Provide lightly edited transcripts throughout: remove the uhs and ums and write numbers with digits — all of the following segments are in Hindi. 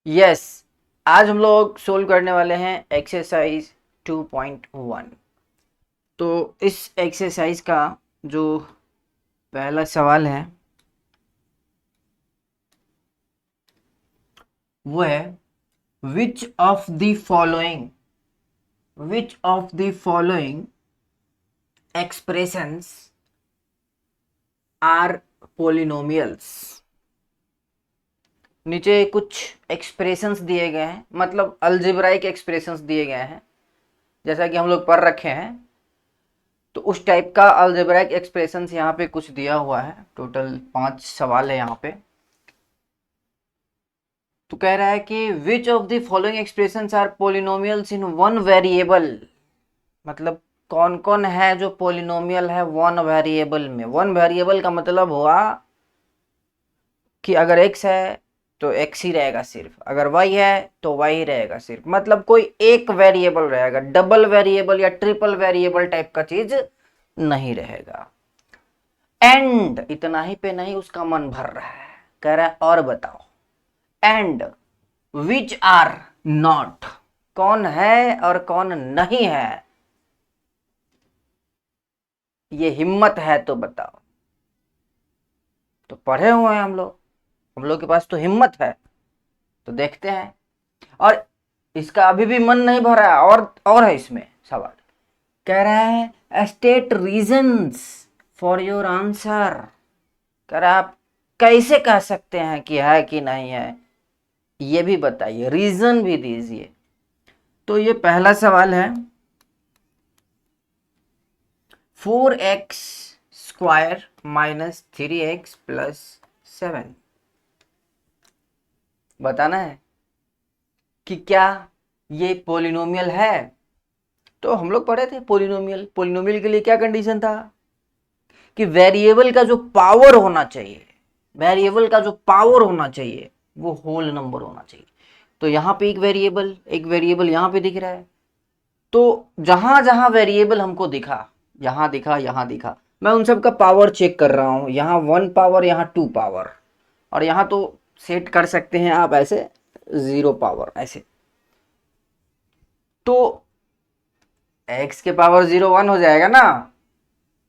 यस, आज हम लोग सोल्व करने वाले हैं एक्सरसाइज 2.1। तो इस एक्सरसाइज का जो पहला सवाल है वो है which of the following expressions are polynomials. नीचे कुछ एक्सप्रेशंस दिए गए हैं, मतलब अलजेब्राइक एक्सप्रेशंस दिए गए हैं, जैसा कि हम लोग पढ़ रखे हैं। तो उस टाइप का अलजेब्राइक एक्सप्रेशंस यहाँ पे कुछ दिया हुआ है। टोटल 5 सवाल है यहाँ पे। तो कह रहा है कि which of the following expressions are polynomials in one variable. मतलब कौन कौन है जो पोलिनोमियल है वन वेरिएबल में। वन वेरिएबल का मतलब हुआ कि अगर x है तो x ही रहेगा सिर्फ, अगर y है तो y ही रहेगा सिर्फ। मतलब कोई एक वेरिएबल रहेगा, डबल वेरिएबल या ट्रिपल वेरिएबल टाइप का चीज नहीं रहेगा। एंड इतना ही पे नहीं, उसका मन भर रहा है, कह रहा है और बताओ। एंड विच आर नॉट, कौन है और कौन नहीं है, ये हिम्मत है तो बताओ। तो पढ़े हुए हैं हम लोग के पास तो हिम्मत है। तो देखते हैं। और इसका अभी भी मन नहीं भरा है, और है इसमें सवाल। कह रहा है state reasons for your answer. कह रहा है आप कैसे कह सकते हैं कि है कि नहीं है, ये भी बताइए, रीजन भी दीजिए। तो ये पहला सवाल है, 4x square minus 3x plus 7। बताना है कि क्या ये पोलिनोमियल है। तो हम लोग पढ़े थे पोलिनोमियल, पोलिनोमियल के लिए क्या कंडीशन था कि वेरिएबल का जो पावर होना चाहिए, वेरिएबल का जो पावर होना चाहिए वो होल नंबर होना चाहिए। तो यहां पे एक वेरिएबल यहां पे दिख रहा है। तो जहां जहां वेरिएबल हमको दिखा, यहां दिखा, मैं उन सब का पावर चेक कर रहा हूं। यहां 1 पावर, यहां 2 पावर, और यहां तो सेट कर सकते हैं आप ऐसे 0 पावर ऐसे। तो x के पावर 0 1 हो जाएगा ना,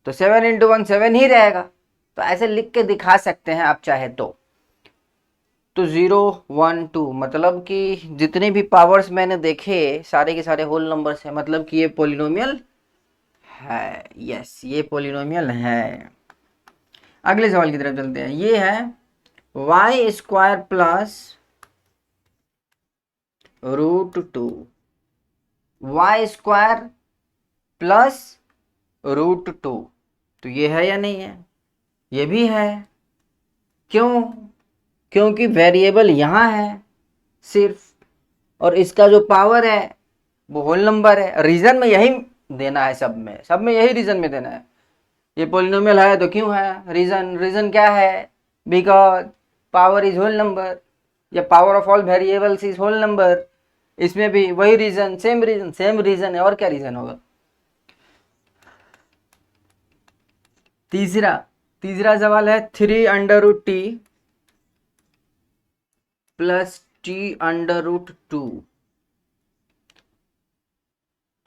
तो 7 इंटू 1 7 ही रहेगा। तो ऐसे लिख के दिखा सकते हैं आप चाहे तो 0 1 2 मतलब कि जितने भी पावर्स मैंने देखे सारे के सारे होल नंबर्स हैं, मतलब कि ये पोलिनोमियल है। यस, ये पोलिनोमियल है। अगले सवाल की तरफ चलते हैं। ये है y square plus √2, y square plus √2। तो ये है या नहीं है? ये भी है। क्यों? क्योंकि वेरिएबल यहां है सिर्फ, और इसका जो पावर है वो होल नंबर है। रीजन में यही देना है, सब में यही रीजन में देना है। ये पोलिनोमियल है तो क्यों है, रीजन क्या है, because power is whole number, या power of all variables is whole number. इसमें भी वही रीजन, सेम रीजन है, और क्या रीजन होगा। तीसरा तीसरा सवाल है 3√t प्लस t√2।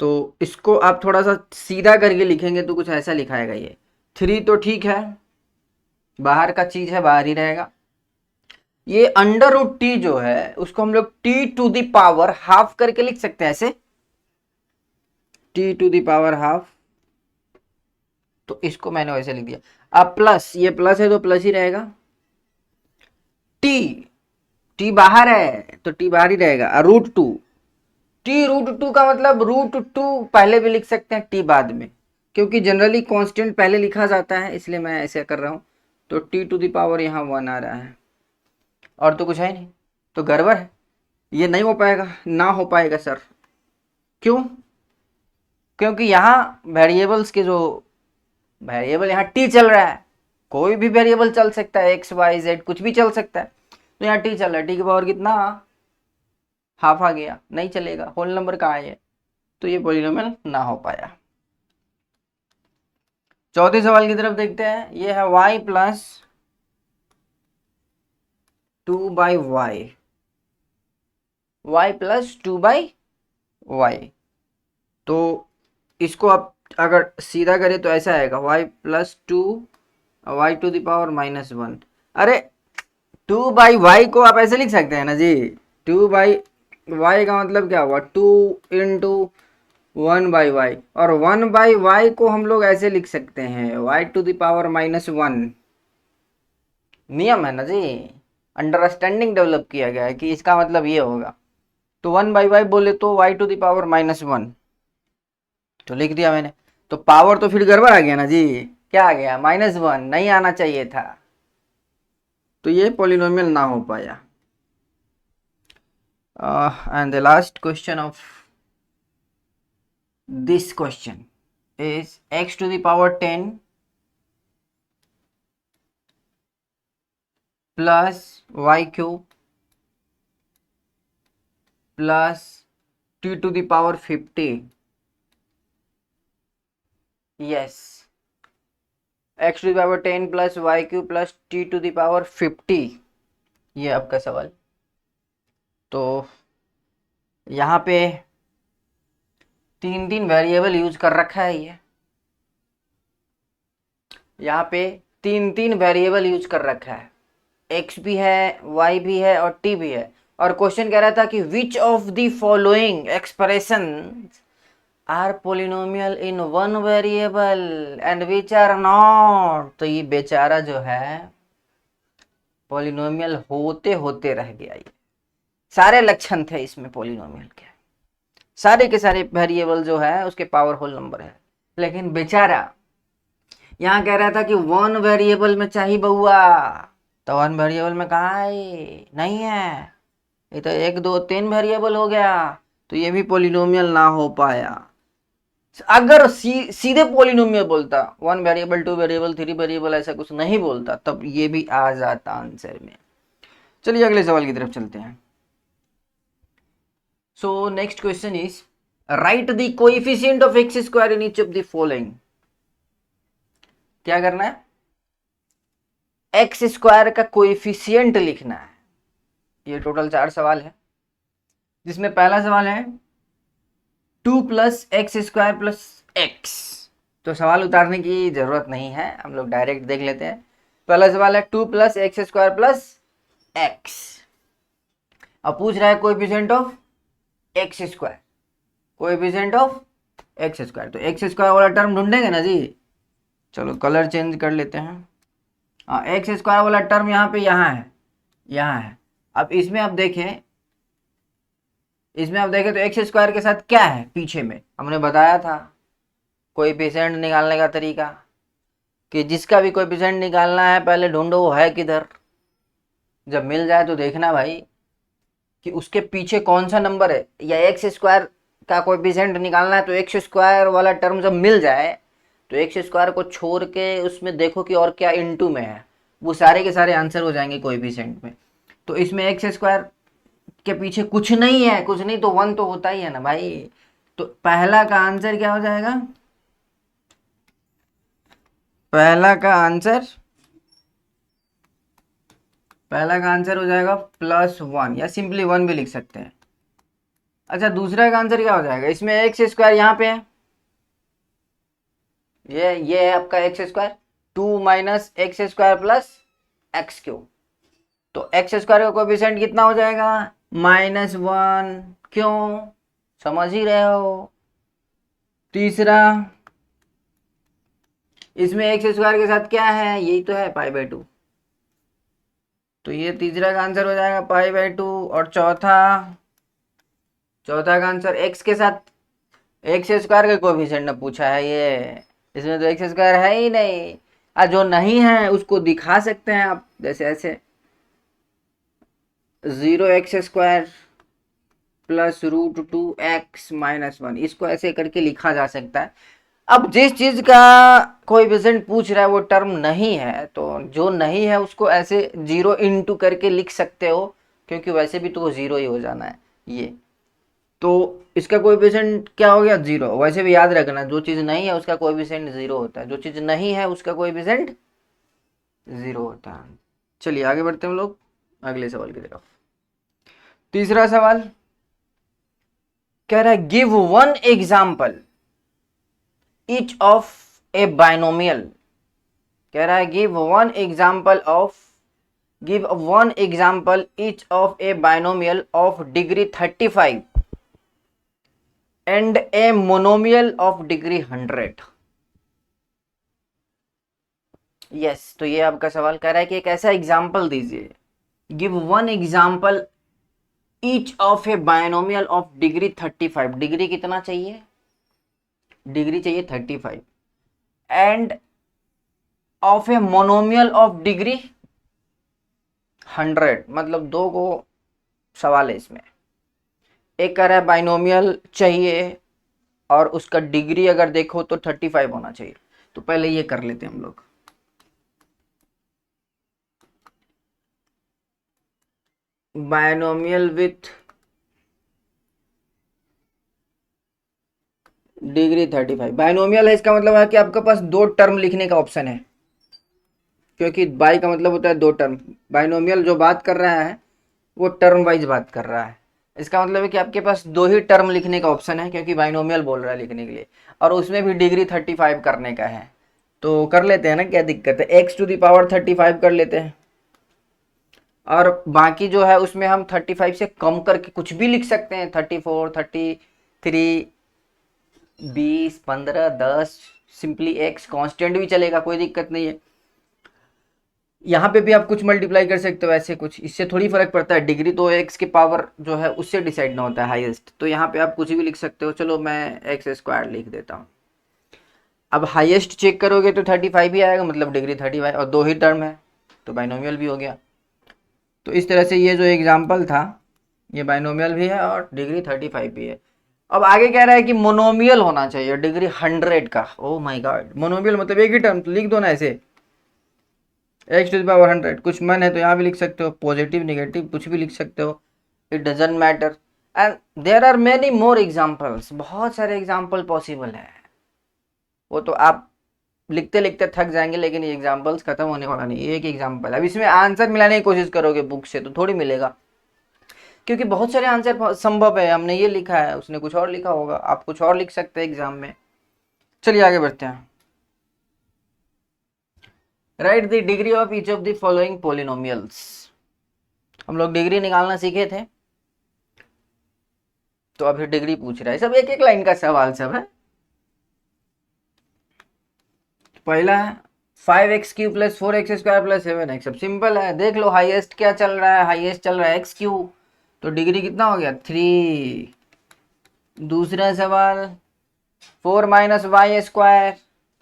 तो इसको आप थोड़ा सा सीधा करके लिखेंगे तो कुछ ऐसा लिखाएगा। ये 3 तो ठीक है, बाहर का चीज है, बाहर ही रहेगा। ये √t जो है उसको हम लोग t⁻½ करके लिख सकते हैं ऐसे, t⁻½ तो इसको मैंने वैसे लिख दिया। अब प्लस, ये प्लस है तो प्लस ही रहेगा। t t बाहर है तो t बाहर ही रहेगा। √2, t√2 का मतलब √2 पहले भी लिख सकते हैं, t बाद में, क्योंकि जनरली कांस्टेंट पहले लिखा जाता है, इसलिए मैं ऐसे कर रहा हूं। तो t⁻ यहाँ 1 आ रहा है, और तो कुछ है नहीं। तो गड़बड़ है, ये नहीं हो पाएगा, ना हो पाएगा सर। क्यों? क्योंकि यहाँ वेरिएबल्स के जो वेरिएबल यहाँ टी चल रहा है, कोई भी वेरिएबल चल सकता है, एक्स वाई जेड कुछ भी चल सकता है। तो यहाँ टी चल रहा है, टी की पावर कितना, हाफ आ गया, नहीं चलेगा, होल नंबर कहाँ है ये। तो ये पॉलिनोमियल ना हो पाया। चौथे सवाल की तरफ देखते हैं। ये है y plus 2/y। y plus 2/y। तो इसको आप अगर सीधा करें तो ऐसा आएगा y प्लस 2 y⁻⁻1। अरे 2/y को आप ऐसे लिख सकते हैं ना जी। 2/y का मतलब क्या हुआ, 2 × 1/y। और 1/y को हम लोग ऐसे लिख सकते हैं y⁻⁻1। नियम है ना जी, अंडरस्टैंडिंग डेवलप किया गया है कि इसका मतलब ये होगा। तो 1/y बोले तो y⁻⁻1, तो लिख दिया मैंने। तो पावर तो फिर गड़बड़ आ गया ना जी, क्या आ गया, -1, नहीं आना चाहिए था। तो ये पॉलिनोमियल ना हो पाया। And the last question of this question is x⁻10 plus y³ plus t⁻50। Yes, x⁻10 plus y³ plus t⁻50, ये आपका सवाल। तो यहाँ पे 3 वेरिएबल यूज कर रखा है ये, यहाँ पे 3 वेरिएबल यूज कर रखा है, x भी है, y भी है और t भी है। और क्वेश्चन कह रहा था कि which of the following expression are polynomial in one variable and which are not. तो ये बेचारा जो है पोलिनोमियल होते होते रह गया। ये सारे लक्षण थे इसमें पोलिनोमियल के, सारे के सारे वेरिएबल जो है उसके पावर होल नंबर है, लेकिन बेचारा यहाँ कह रहा था कि 1 वेरिएबल में चाहिए बउआ। तो 1 वेरिएबल में कहाँ है, नहीं है, ये तो 1 2 3 वेरिएबल हो गया। तो ये भी पोलिनोमियल ना हो पाया। अगर सीधे पोलिनोमियल बोलता, 1 वेरिएबल 2 वेरिएबल 3 वेरिएबल ऐसा कुछ नहीं बोलता, तब ये भी आ जाता आंसर में। चलिए अगले सवाल की तरफ चलते हैं। So next question is right the coefficient of x² in each of the following. क्या करना है, x² का कोएफिशिएंट लिखना है। ये टोटल 4 सवाल है, जिसमें पहला सवाल है 2 + x² + x। तो सवाल उतारने की जरूरत नहीं है, हम लोग डायरेक्ट देख लेते हैं। पहला सवाल है 2 + x² + x। अब पूछ रहा है coefficient of x², coefficient of x²। तो x² वाला टर्म ढूंढेंगे ना जी। चलो कलर चेंज कर लेते हैं। हाँ, x² वाला टर्म यहाँ पे यहाँ है, यहाँ है। अब इसमें आप देखें, तो x² के साथ क्या है, पीछे में हमने बताया था कोएफिशिएंट निकालने का तरीका, कि जिसका भी कोएफिशिएंट निकालना है पहले ढूंढो वो है किधर। जब मिल जाए तो देखना भाई कि उसके पीछे कौन सा नंबर है, या x² का कोएफिशिएंट निकालना है तो x² वाला टर्म जब मिल जाए तो x² को छोड़ के उसमें देखो कि और क्या इनटू में है, वो सारे के सारे आंसर हो जाएंगे कोएफिशिएंट में। तो इसमें x² के पीछे कुछ नहीं है, कुछ नहीं तो 1 तो होता ही है ना भाई। तो पहला का आंसर क्या हो जाएगा, पहला का आंसर हो जाएगा +1, या सिंपली 1 भी लिख सकते हैं। अच्छा, दूसरा का आंसर क्या हो जाएगा, इसमें x² यहाँ पे है, ये है आपका x², 2 - x² + x³। तो x² का कोएफिशिएंट कितना हो जाएगा, -1। क्यों, समझ ही रहे हो। तीसरा, इसमें x² के साथ क्या है, यही तो है π/2। तो ये तीसरा का आंसर हो जाएगा π/2। और चौथा का आंसर x के साथ x² का कोएफिशिएंट ने पूछा है ये, इसमें तो x² है ही नहीं। जो नहीं है उसको दिखा सकते हैं आप, जैसे ऐसे 0x² + √2x - 1, इसको ऐसे करके लिखा जा सकता है। अब जिस चीज का कोएफिशिएंट पूछ रहा है वो टर्म नहीं है, तो जो नहीं है उसको ऐसे 0 इंटू करके लिख सकते हो, क्योंकि वैसे भी तो वो 0 ही हो जाना है ये। तो इसका कोएफिशिएंट क्या हो गया, 0। वैसे भी याद रखना, जो चीज नहीं है उसका कोएफिशिएंट 0 होता है, जो चीज नहीं है उसका कोएफिशिएंट 0 होता है। चलिए आगे बढ़ते हैं हम लोग अगले सवाल की तरफ। तीसरा सवाल, कह रहा है give one example each of A binomial, कह रहा है give one example each of A binomial of degree 35 and a monomial of degree 100। Yes, तो ये आपका सवाल कह रहा है कि एक ऐसा एग्जाम्पल दीजिए, give one example each of A binomial of degree 35, degree कितना चाहिए, डिग्री चाहिए 35, end of a monomial of degree 100, मतलब दो को सवाल है इसमें। एक कह रहा है बाइनोमियल चाहिए और उसका डिग्री अगर देखो तो 35 होना चाहिए। तो पहले ये कर लेते हैं हम लोग। बाइनोमियल विथ डिग्री 35 बाइनोमियल है, इसका मतलब है कि आपके पास दो टर्म लिखने का ऑप्शन है, क्योंकि बाई का मतलब होता है दो टर्म। बाइनोमियल जो बात कर रहा है वो टर्म वाइज बात कर रहा है। इसका मतलब है कि आपके पास दो ही टर्म लिखने का ऑप्शन है, क्योंकि बाइनोमियल बोल रहा है लिखने के लिए, और उसमें भी डिग्री 35 करने का है। तो कर लेते हैं ना, क्या दिक्कत है, एक्स टू द पावर 35 कर लेते हैं। और बाकी जो है उसमें हम 35 से कम करके कुछ भी लिख सकते हैं, 34, 33, 20, 15, 10, सिंपली एक्स कांस्टेंट भी चलेगा, कोई दिक्कत नहीं है। यहाँ पे भी आप कुछ मल्टीप्लाई कर सकते हो, ऐसे कुछ, इससे थोड़ी फर्क पड़ता है। डिग्री तो एक्स के पावर जो है उससे डिसाइड ना होता है हाईएस्ट, तो यहाँ पे आप कुछ भी लिख सकते हो। चलो मैं एक्स स्क्वायर लिख देता हूँ। अब हाईएस्ट चेक करोगे तो 35 ही आएगा, मतलब डिग्री 35, और दो ही टर्म है तो बाइनोमियल भी हो गया। तो इस तरह से ये जो एग्जाम्पल था ये बाइनोमियल भी है और डिग्री 35 भी है। अब आगे कह रहा है कि मोनोमियल होना चाहिए डिग्री 100 का। ओ माय गॉड, मोनोमियल मतलब एक ही टर्म, तो लिख दो ना ऐसे, एक्स टू द पावर 100। कुछ मन है तो यहाँ भी लिख सकते हो, पॉजिटिव नेगेटिव कुछ भी लिख सकते हो, it doesn't matter. And there are many more examples, बहुत सारे एग्जाम्पल पॉसिबल है। वो तो आप लिखते लिखते थक जाएंगे, लेकिन ये एग्जाम्पल्स खत्म होने वाला नहीं। एक एग्जाम्पल, अब इसमें आंसर मिलाने की कोशिश करोगे बुक से तो थोड़ी मिलेगा, क्योंकि बहुत सारे आंसर संभव है। हमने ये लिखा है, उसने कुछ और लिखा होगा, आप कुछ और लिख सकते हैं एग्जाम में। चलिए आगे बढ़ते हैं। Right the degree of each of the following polynomials. हम लोग डिग्री निकालना सीखे थे, तो अभी डिग्री पूछ रहा है। सब एक एक लाइन का सवाल सब है। पहला है 5x³ plus 4x² plus 7x। अब सिंपल है, देख लो हाईएस्ट क्या चल रहा है, हाईएस्ट चल रहा है x³, तो डिग्री कितना हो गया 3। दूसरा सवाल 4 माइनस वाई स्क्वायर,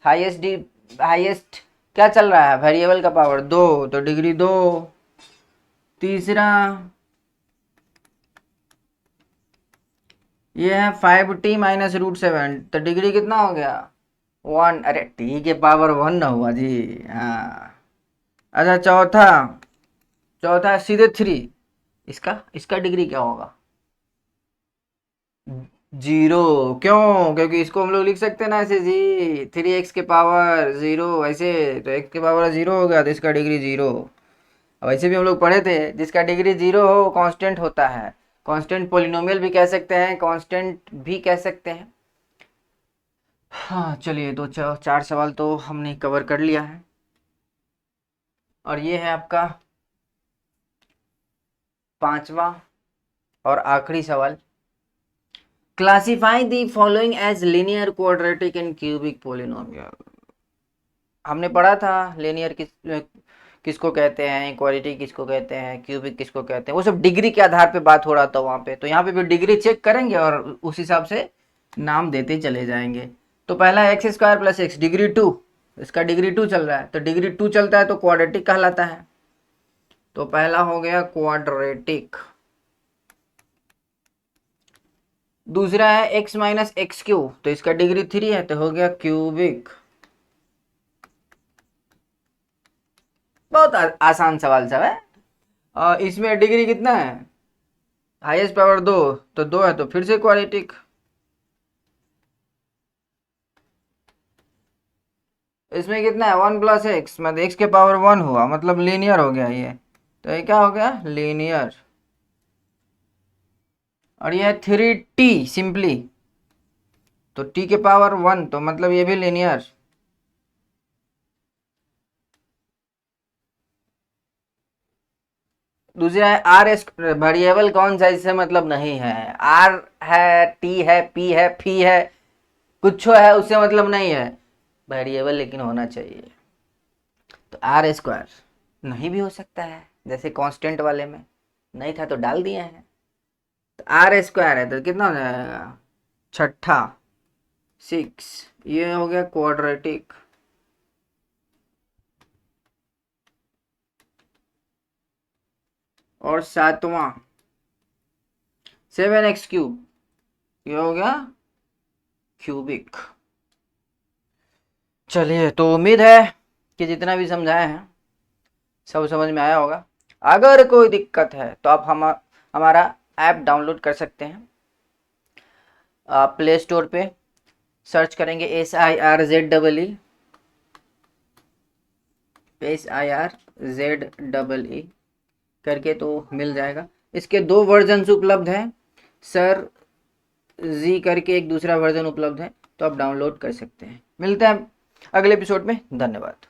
हाईएस्ट क्या चल रहा है, वेरिएबल का पावर 2, तो डिग्री 2। तीसरा ये है 5t माइनस √7, तो डिग्री कितना हो गया 1। अरे t के पावर 1 ना हुआ जी, हाँ। अच्छा चौथा सीधे 3, इसका इसका डिग्री क्या होगा 0। क्यों, क्योंकि इसको हम लोग लिख सकते हैं ना ऐसे जी, 3x के पावर 0 ऐसे, तो x के पावर 0 हो गया, तो इसका डिग्री 0। अब ऐसे भी हम लोग पढ़े थे, जिसका डिग्री 0 हो कांस्टेंट होता है। कांस्टेंट पोलिनोमियल भी कह सकते हैं, कांस्टेंट भी कह सकते हैं। हाँ चलिए, तो चार सवाल तो हमने कवर कर लिया है। और ये है आपका पांचवा और आखिरी सवाल। Classify the following as linear, quadratic and cubic polynomial. हमने पढ़ा था लीनियर किसको कहते हैं, इक्वालिटी किसको कहते हैं, क्यूबिक किसको कहते हैं, वो सब डिग्री के आधार पे बात हो रहा था वहाँ पे। तो यहाँ पे भी डिग्री चेक करेंगे और उस हिसाब से नाम देते चले जाएंगे। तो पहला x² प्लस x, डिग्री 2, इसका डिग्री 2 चल रहा है, तो डिग्री 2 चलता है तो क्वाड्रेटिक कहलाता है। तो पहला हो गया क्वाड्रेटिक। दूसरा है x माइनस x³, तो इसका डिग्री 3 है, तो हो गया क्यूबिक। बहुत आसान सवाल सब है। और इसमें डिग्री कितना है, हाईएस्ट पावर 2, तो 2 है तो फिर से क्वाड्रेटिक। इसमें कितना है 1 प्लस एक्स, मतलब x के पावर 1 हुआ, मतलब लीनियर हो गया ये। तो ये क्या हो गया लीनियर। और ये है 3t सिंपली, तो t के पावर 1, तो मतलब ये भी लीनियर। दूसरा है आर एस, वेरिएबल कौन सा, इससे मतलब नहीं है। आर है, टी है, पी है, फी है, कुछ है, उससे मतलब नहीं है, वेरिएबल लेकिन होना चाहिए। तो आर स्क्वायर नहीं भी हो सकता है, जैसे कांस्टेंट वाले में नहीं था तो डाल दिए हैं। तो आर स्क्वायर है तो कितना हो जाएगा, छठा 6, ये हो गया क्वाड्रेटिक। और सातवां 7x3, ये हो गया क्यूबिक। चलिए, तो उम्मीद है कि जितना भी समझाए हैं सब समझ में आया होगा। अगर कोई दिक्कत है तो आप हमारा ऐप डाउनलोड कर सकते हैं। आप प्ले स्टोर पे सर्च करेंगे SIRZEE करके तो मिल जाएगा। इसके 2 वर्जन उपलब्ध हैं, सर जी करके एक दूसरा वर्जन उपलब्ध है, तो आप डाउनलोड कर सकते हैं। मिलते हैं अगले एपिसोड में, धन्यवाद।